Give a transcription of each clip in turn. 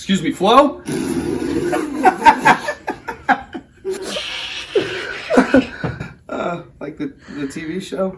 Excuse me, Flo? Like the TV show?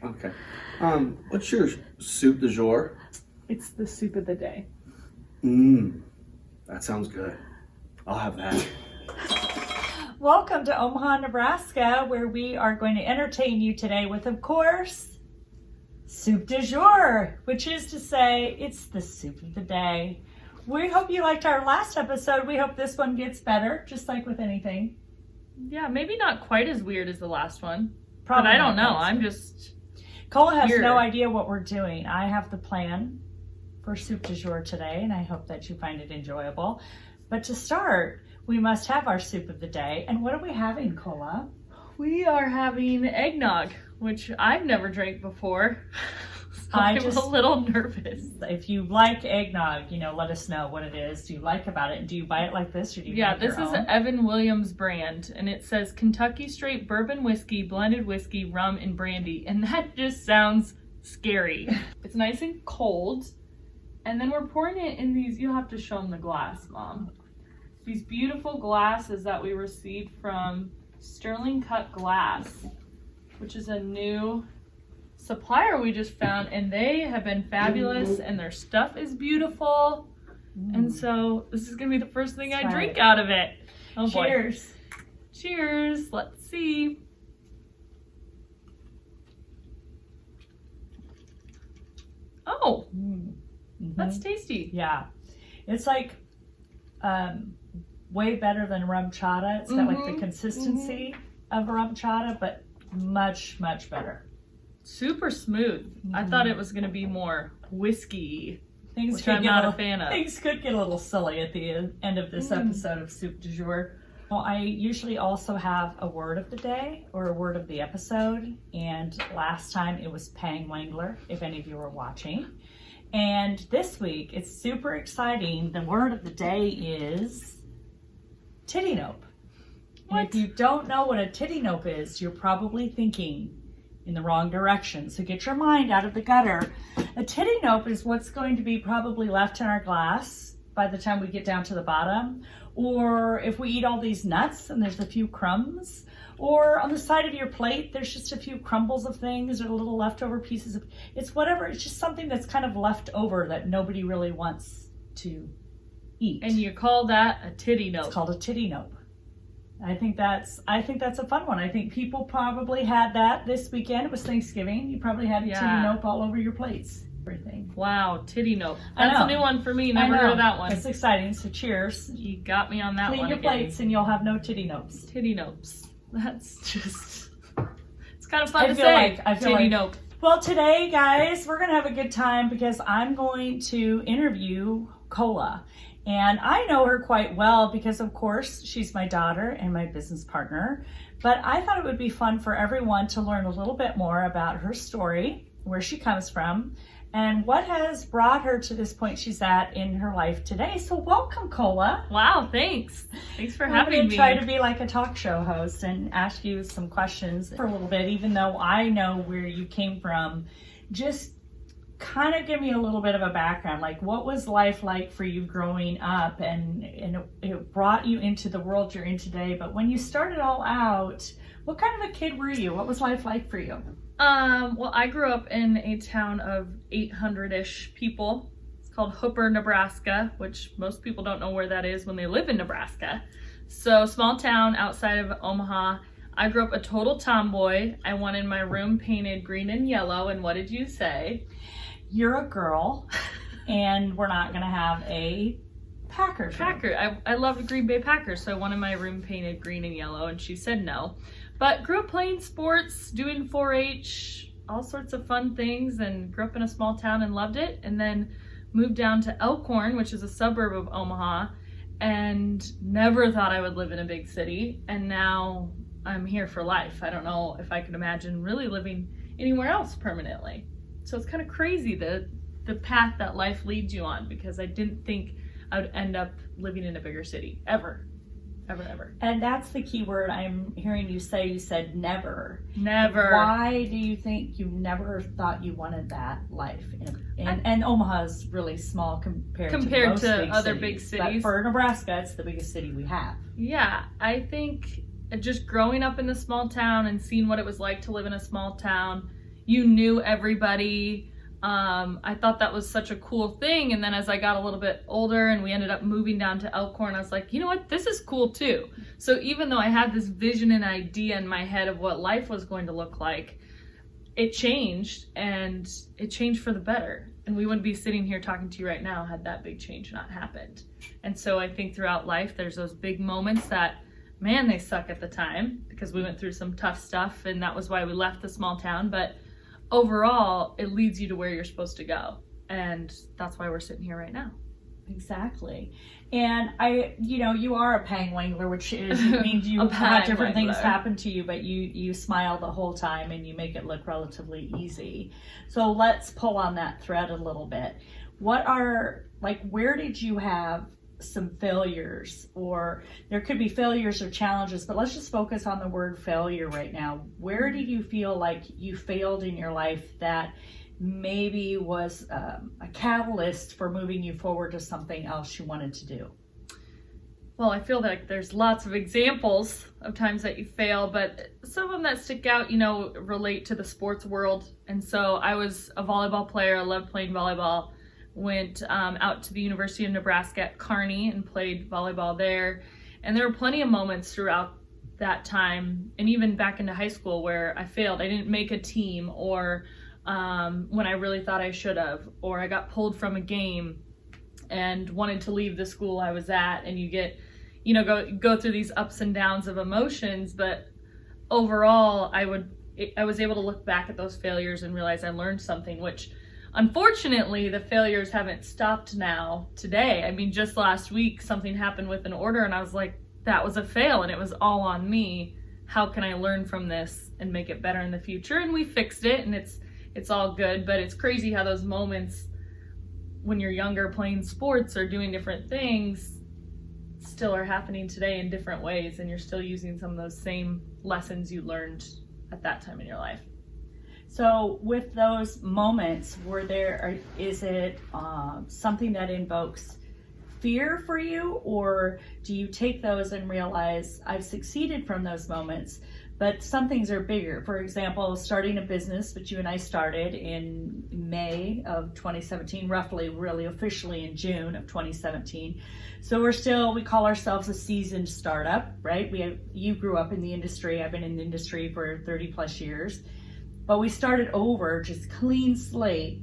Okay. What's your soup du jour? It's the soup of the day. That sounds good. I'll have that. Welcome to Omaha, Nebraska, where we are going to entertain you today with, of course, Soup du Jour, which is to say, it's the soup of the day. We hope you liked our last episode. We hope this one gets better, just like with anything. Yeah, maybe not quite as weird as the last one. Probably but I don't know. not. I'm just... Cole has here. no idea what we're doing. I have the plan for Soup du Jour today, and I hope that you find it enjoyable. But to start, we must have our soup of the day. And what are we having, Cola? We are having eggnog, which I've never drank before. So I'm a little nervous. If you like eggnog, let us know what it is. Do you like about it? Do you buy it like this, or do you make this your is own? an Evan Williams brand, and it says Kentucky Straight Bourbon Whiskey, Blended Whiskey, Rum, and Brandy. And that just sounds scary. It's nice and cold. And then we're pouring it in these, you'll have to show them the glass, Mom. These beautiful glasses that we received from Sterling Cut Glass, which is a new supplier we just found, and they have been fabulous, and their stuff is beautiful. And so this is gonna be the first thing I drink out of it. Oh boy. Cheers. Cheers. Let's see. Oh, that's tasty. Yeah. It's like way better than rum chata. It's got like the consistency of rum chata, but much, much better. Super smooth. I thought it was going to be more whiskey, Things which could I'm get not a a fan of. Things could get a little silly at the end of this episode of Soup du Jour. Well, I usually also have a word of the day or a word of the episode. And last time it was Pang Wangler, if any of you were watching. And this week it's super exciting. The word of the day is titty nope. And if you don't know what a titty nope is, you're probably thinking in the wrong direction. So get your mind out of the gutter. A titty nope is what's going to be probably left in our glass by the time we get down to the bottom. Or if we eat all these nuts and there's a few crumbs. Or on the side of your plate, there's just a few crumbles of things or little leftover pieces of, it's whatever. It's just something that's kind of left over that nobody really wants to eat. And you call that a titty nope. It's called a titty nope. I think that's a fun one. I think people probably had that this weekend. It was Thanksgiving. You probably had a titty nope all over your plates. Everything. Wow, titty nope. That's a new one for me. Never heard of that one. It's exciting. So cheers. You got me on that one. Clean your plates and you'll have no titty nopes. Titty nopes. That's just, it's kind of fun to say. I feel titty like, nope. Well, today, guys, we're going to have a good time because I'm going to interview Cola. And I know her quite well because, of course, she's my daughter and my business partner. But I thought it would be fun for everyone to learn a little bit more about her story, where she comes from, and what has brought her to this point she's at in her life today. So welcome, Cola. Wow, thanks. Thanks for I'm having going me. to try to be like a talk show host and ask you some questions for a little bit, even though I know where you came from. Just kind of give me a little bit of a background. Like, what was life like for you growing up? And it brought you into the world you're in today. But when you started all out, what kind of a kid were you? What was life like for you? Well, I grew up in a town of 800-ish people. It's called Hooper, Nebraska, which most people don't know where that is when they live in Nebraska. So, small town outside of Omaha. I grew up a total tomboy. I wanted my room painted green and yellow. And what did you say? You're a girl, and we're not going to have a Packers. I love the Green Bay Packers, so I wanted my room painted green and yellow, and she said no. But grew up playing sports, doing 4-H, all sorts of fun things, and grew up in a small town and loved it. And then moved down to Elkhorn, which is a suburb of Omaha, and never thought I would live in a big city. And now I'm here for life. I don't know if I could imagine really living anywhere else permanently. So it's kind of crazy the path that life leads you on, because I didn't think I would end up living in a bigger city ever. Ever, ever. And that's the key word I'm hearing you say. You said never. Never. Why do you think you never thought you wanted that life? And Omaha's really small compared to most big other cities. big cities. But for Nebraska, it's the biggest city we have. Yeah, I think just growing up in the small town and seeing what it was like to live in a small town, you knew everybody. I thought that was such a cool thing. And then as I got a little bit older and we ended up moving down to Elkhorn, I was like, you know what, this is cool too. So even though I had this vision and idea in my head of what life was going to look like, it changed, and it changed for the better. And we wouldn't be sitting here talking to you right now had that big change not happened. And so I think throughout life, there's those big moments that, man, they suck at the time because we went through some tough stuff, and that was why we left the small town. But overall, it leads you to where you're supposed to go. And that's why we're sitting here right now. Exactly. And you are a pang wangler, which means you had different things happen to you, but you smile the whole time and you make it look relatively easy. So let's pull on that thread a little bit. Where did you have some failures? Or there could be failures or challenges, but let's just focus on the word failure right now. Where did you feel like you failed in your life that maybe was a catalyst for moving you forward to something else you wanted to do? Well, I feel like there's lots of examples of times that you fail, but some of them that stick out, relate to the sports world. And so I was a volleyball player. I loved playing volleyball. Went out to the University of Nebraska at Kearney and played volleyball there. And there were plenty of moments throughout that time, and even back into high school, where I failed. I didn't make a team, or when I really thought I should have, or I got pulled from a game and wanted to leave the school I was at. And you get, go through these ups and downs of emotions. But overall, I was able to look back at those failures and realize I learned something, which unfortunately the failures haven't stopped now today. I mean, just last week something happened with an order and I was like, that was a fail and it was all on me. How can I learn from this and make it better in the future? And we fixed it, and it's all good. But it's crazy how those moments when you're younger playing sports or doing different things still are happening today in different ways, and you're still using some of those same lessons you learned at that time in your life. So with those moments, is it something that invokes fear for you, or do you take those and realize I've succeeded from those moments, but some things are bigger? For example, starting a business, which you and I started in May of 2017, roughly, really officially in June of 2017. So we call ourselves a seasoned startup, right? You grew up in the industry. I've been in the industry for 30 plus years. But we started over, just clean slate.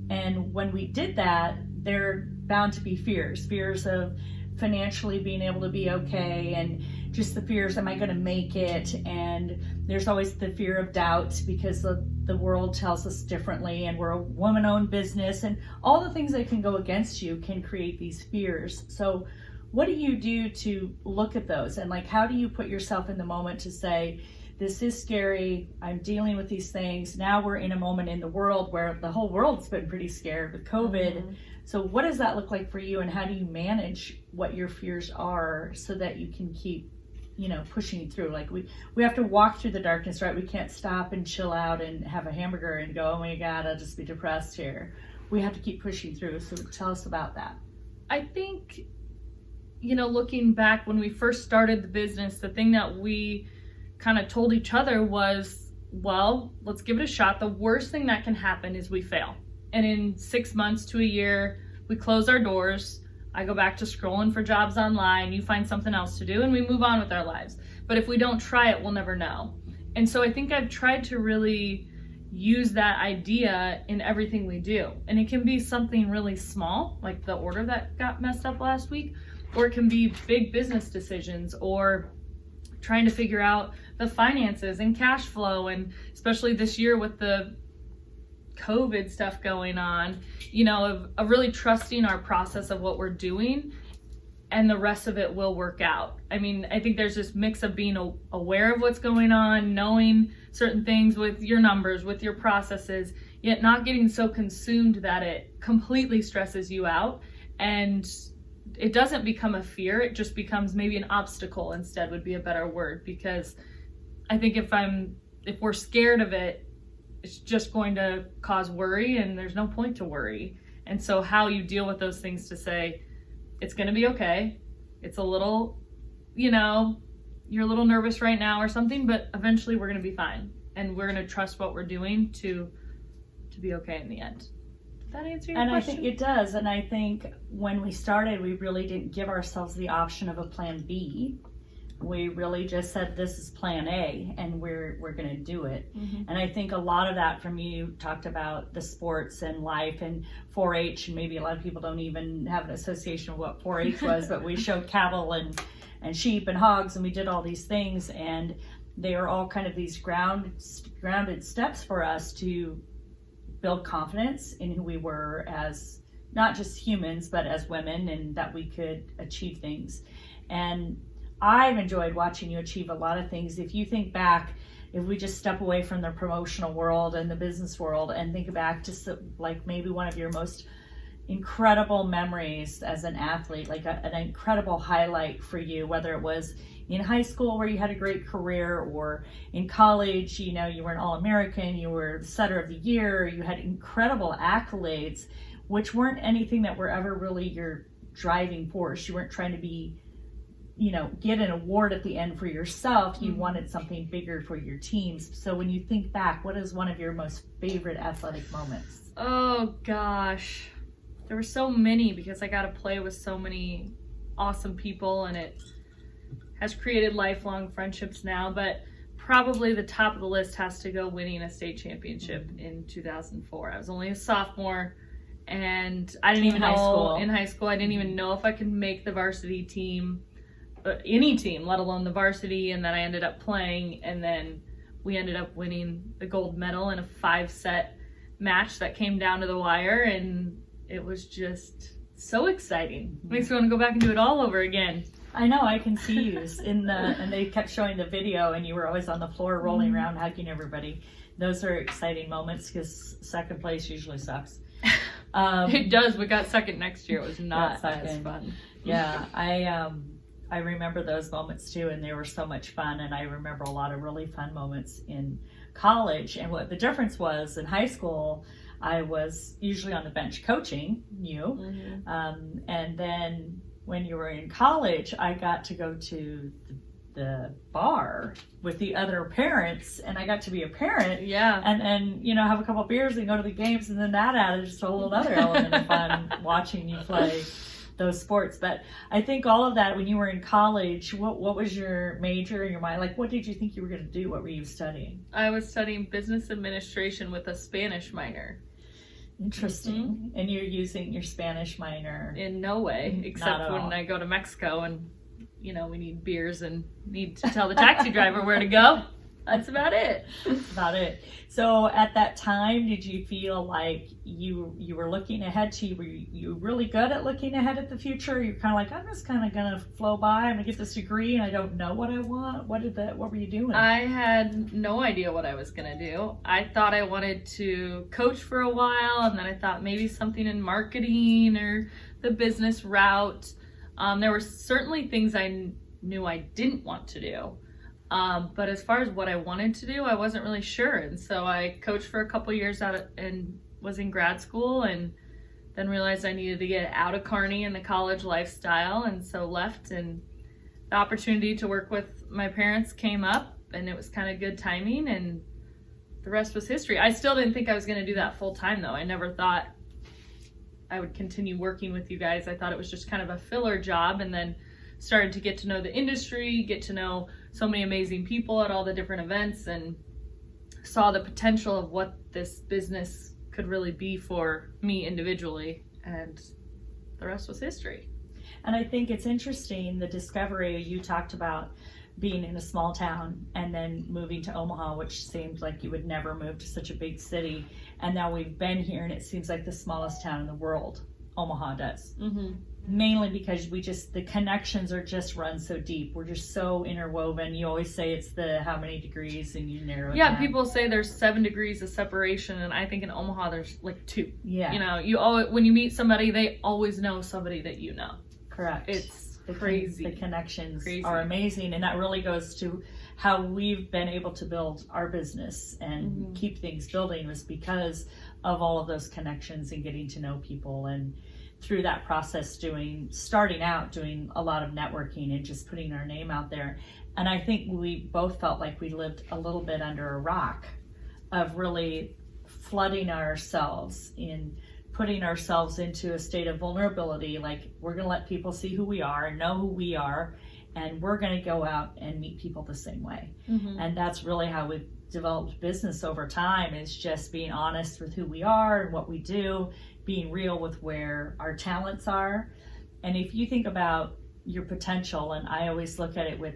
And when we did that, there are bound to be fears of financially being able to be okay, and just the fears, am I going to make it? And there's always the fear of doubt because the world tells us differently, and we're a woman-owned business, and all the things that can go against you can create these fears. So what do you do to look at those? And how do you put yourself in the moment to say, this is scary, I'm dealing with these things. Now we're in a moment in the world where the whole world's been pretty scared with COVID. Mm-hmm. So what does that look like for you, and how do you manage what your fears are so that you can keep, pushing through? We have to walk through the darkness, right? We can't stop and chill out and have a hamburger and go, oh my God, I'll just be depressed here. We have to keep pushing through. So tell us about that. I think, looking back when we first started the business, the thing that we kind of told each other was, well, let's give it a shot. The worst thing that can happen is we fail. And in 6 months to a year, we close our doors. I go back to scrolling for jobs online. You find something else to do, and we move on with our lives. But if we don't try it, we'll never know. And so I think I've tried to really use that idea in everything we do. And it can be something really small, like the order that got messed up last week, or it can be big business decisions, or trying to figure out the finances and cash flow. And especially this year with the COVID stuff going on, of really trusting our process of what we're doing, and the rest of it will work out. I mean, I think there's this mix of being aware of what's going on, knowing certain things with your numbers, with your processes, yet not getting so consumed that it completely stresses you out and it doesn't become a fear, it just becomes maybe an obstacle instead would be a better word, because I think if we're scared of it, it's just going to cause worry, and there's no point to worry. And so how you deal with those things to say, it's going to be okay. It's a little, you're a little nervous right now or something, but eventually we're going to be fine. And we're going to trust what we're doing to be okay in the end. Did that answer your question? I think it does. And I think when we started, we really didn't give ourselves the option of a plan B. We really just said, this is plan A, and we're going to do it. Mm-hmm. And I think a lot of that from you talked about the sports and life and 4-H, and maybe a lot of people don't even have an association of what 4-H was, but we showed cattle and sheep and hogs, and we did all these things, and they are all kind of these grounded steps for us to build confidence in who we were as not just humans, but as women, and that we could achieve things. And I've enjoyed watching you achieve a lot of things. If you think back, if we just step away from the promotional world and the business world and think back to like maybe one of your most incredible memories as an athlete, like an incredible highlight for you, whether it was in high school where you had a great career, or in college, you were an All-American, you were the setter of the year, you had incredible accolades, which weren't anything that were ever really your driving force. You weren't trying to be get an award at the end for yourself. You wanted something bigger for your teams. So when you think back, what is one of your most favorite athletic moments? Oh gosh, there were so many, because I got to play with so many awesome people, and it has created lifelong friendships now. But probably the top of the list has to go winning a state championship in 2004. I was only a sophomore, and I didn't even know in high school. I didn't even know if I could make the varsity team. Any team, let alone the varsity, and then I ended up playing, and then we ended up winning the gold medal in a 5-set match that came down to the wire, and it was just so exciting. Makes me want to go back and do it all over again. I know, I can see you and they kept showing the video, and you were always on the floor rolling around hugging everybody. Those are exciting moments, because second place usually sucks. It does. We got second next year. It was not as fun. Yeah, I remember those moments too, and they were so much fun. And I remember a lot of really fun moments in college. And what the difference was, in high school, I was usually on the bench coaching you. Mm-hmm. And then when you were in college, I got to go to the bar with the other parents, and I got to be a parent. Yeah. And then, have a couple beers and go to the games, and then that added just a whole other element of fun watching you play those sports. But I think all of that, when you were in college, what was your major in your mind? Like, what did you think you were going to do? What were you studying? I was studying business administration with a Spanish minor. Interesting. Mm-hmm. And you're using your Spanish minor? In no way, except when I go to Mexico and, we need beers and need to tell the taxi driver where to go. That's about it. That's about it. So at that time, did you feel like you were looking ahead to, were you really good at looking ahead at the future? You're kind of like, I'm just kind of going to flow by. I'm going to get this degree and I don't know what I want. What were you doing? I had no idea what I was going to do. I thought I wanted to coach for a while, and then I thought maybe something in marketing or the business route. There were certainly things I knew I didn't want to do. But as far as what I wanted to do, I wasn't really sure. And so I coached for a couple years and was in grad school, and then realized I needed to get out of Kearney and the college lifestyle, and so left. And the opportunity to work with my parents came up, and it was kind of good timing, and the rest was history. I still didn't think I was going to do that full time, though. I never thought I would continue working with you guys. I thought it was just kind of a filler job, and then started to get to know the industry, get to know so many amazing people at all the different events, and saw the potential of what this business could really be for me individually, and the rest was history. And I think it's interesting, the discovery you talked about, being in a small town and then moving to Omaha, which seemed like you would never move to such a big city, and now we've been here and it seems like the smallest town in the world. Omaha does. Mm-hmm. Mainly because the connections are just run so deep. We're just so interwoven. You always say it's the how many degrees, and you narrow it down. People say there's 7 degrees of separation, and I think in Omaha there's like 2. Yeah. When you meet somebody, they always know somebody that you know. Correct. It's The crazy. The connections Crazy. are amazing, and that really goes to how we've been able to build our business and keep things building was because of all of those connections and getting to know people, and through that process starting out doing a lot of networking and just putting our name out there. And I think we both felt like we lived a little bit under a rock of really flooding ourselves in putting ourselves into a state of vulnerability, like we're going to let people see who we are and know who we are, and we're going to go out and meet people the same way. And that's really how we've developed business over time, is just being honest with who we are and what we do, being real with where our talents are. And if you think about your potential, and I always look at it with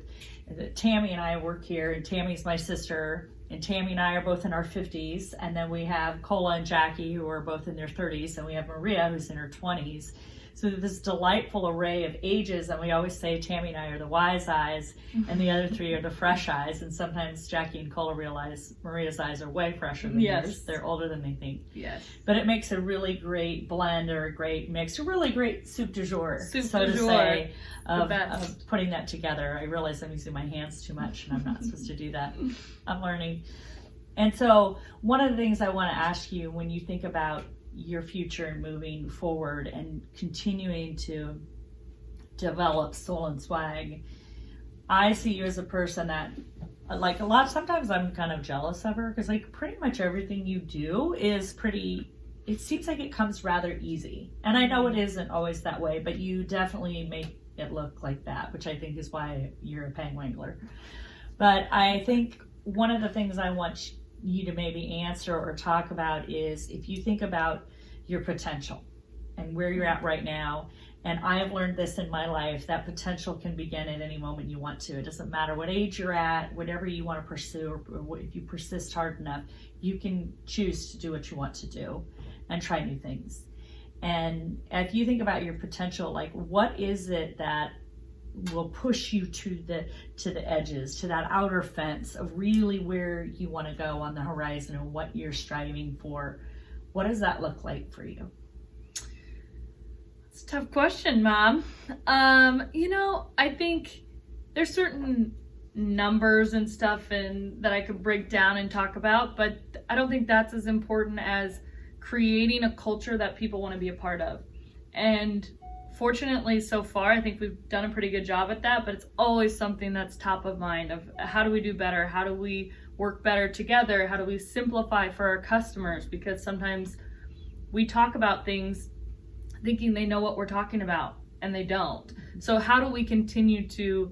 Tammy and I work here, and Tammy's my sister, and Tammy and I are both in our 50s, and then we have Cola and Jackie who are both in their 30s, and we have Maria who's in her 20s. So this delightful array of ages, and we always say Tammy and I are the wise eyes, and the other three are the fresh eyes, and sometimes Jackie and Cola realize Maria's eyes are way fresher than yours. They're older than they think. Yes. But it makes a really great blend, or a great mix, a really great soup du jour, Soup so du to jour. say, of best. putting that together. I realize I'm using my hands too much, and I'm not supposed to do that. I'm learning. And so one of the things I want to ask you when you think about your future and moving forward and continuing to develop Soul and Swag, I see you as a person that, like, sometimes I'm kind of jealous of her, because like pretty much everything you do is it seems like it comes rather easy. And I know it isn't always that way, but you definitely make it look like that, which I think is why you're a pang wangler. But I think one of the things I want you to maybe answer or talk about is, if you think about your potential and where you're at right now, and I have learned this in my life, that potential can begin at any moment you want to. It doesn't matter what age you're at, whatever you want to pursue, or if you persist hard enough, you can choose to do what you want to do and try new things. And if you think about your potential, like, what is it that will push you to the edges, to that outer fence of really where you want to go on the horizon and what you're striving for? What does that look like for you? It's a tough question, Mom. I think there's certain numbers and stuff that I could break down and talk about, but I don't think that's as important as creating a culture that people want to be a part of. And fortunately, so far, I think we've done a pretty good job at that, but it's always something that's top of mind of how do we do better? How do we work better together? How do we simplify for our customers? Because sometimes we talk about things thinking they know what we're talking about, and they don't. So how do we continue to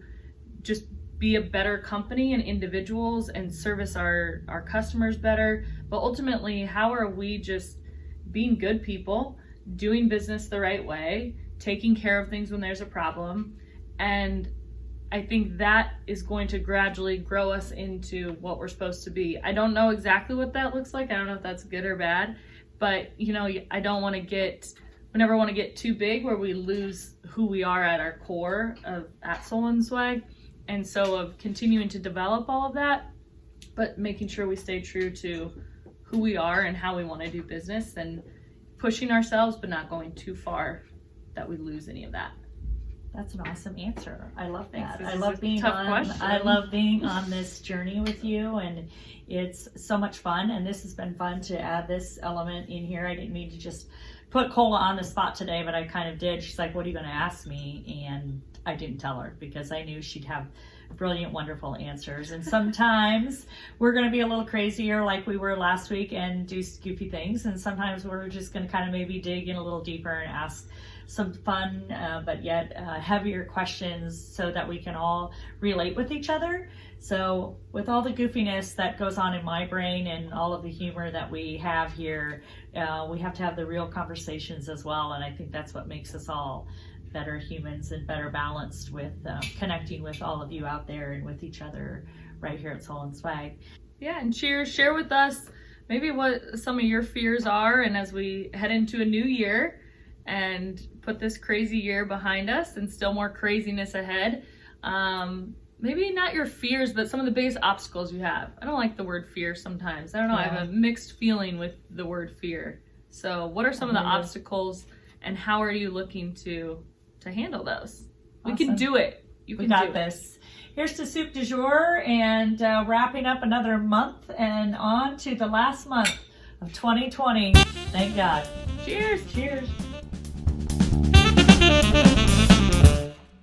just be a better company and individuals and service our customers better? But ultimately, how are we just being good people, doing business the right way, taking care of things when there's a problem? And I think that is going to gradually grow us into what we're supposed to be. I don't know exactly what that looks like. I don't know if that's good or bad, but I don't want to we never want to get too big where we lose who we are at our core at Soul and Swag. And so of continuing to develop all of that, but making sure we stay true to who we are and how we want to do business, and pushing ourselves, but not going too far that we lose any of that. That's an awesome answer. I love that. This I is love a being tough question. I love being on this journey with you, and it's so much fun. And this has been fun to add this element in here. I didn't mean to just put Cola on the spot today, but I kind of did. She's like, "What are you going to ask me?" And I didn't tell her because I knew she'd have brilliant, wonderful answers. And sometimes we're going to be a little crazier like we were last week and do goofy things. And sometimes we're just going to kind of maybe dig in a little deeper and ask some fun, but yet heavier questions so that we can all relate with each other. So with all the goofiness that goes on in my brain and all of the humor that we have here, we have to have the real conversations as well. And I think that's what makes us all better humans and better balanced with connecting with all of you out there and with each other right here at Soul and Swag. Yeah, and share with us maybe what some of your fears are, and as we head into a new year and put this crazy year behind us and still more craziness ahead, maybe not your fears, but some of the biggest obstacles you have. I don't like the word fear sometimes. I don't know, I have a mixed feeling with the word fear. So what are some of the obstacles, and how are you looking to to handle those. We Awesome. can do it. You We can got do it. this. Here's to Soup du Jour, and wrapping up another month and on to the last month of 2020. Thank God. Cheers. Cheers.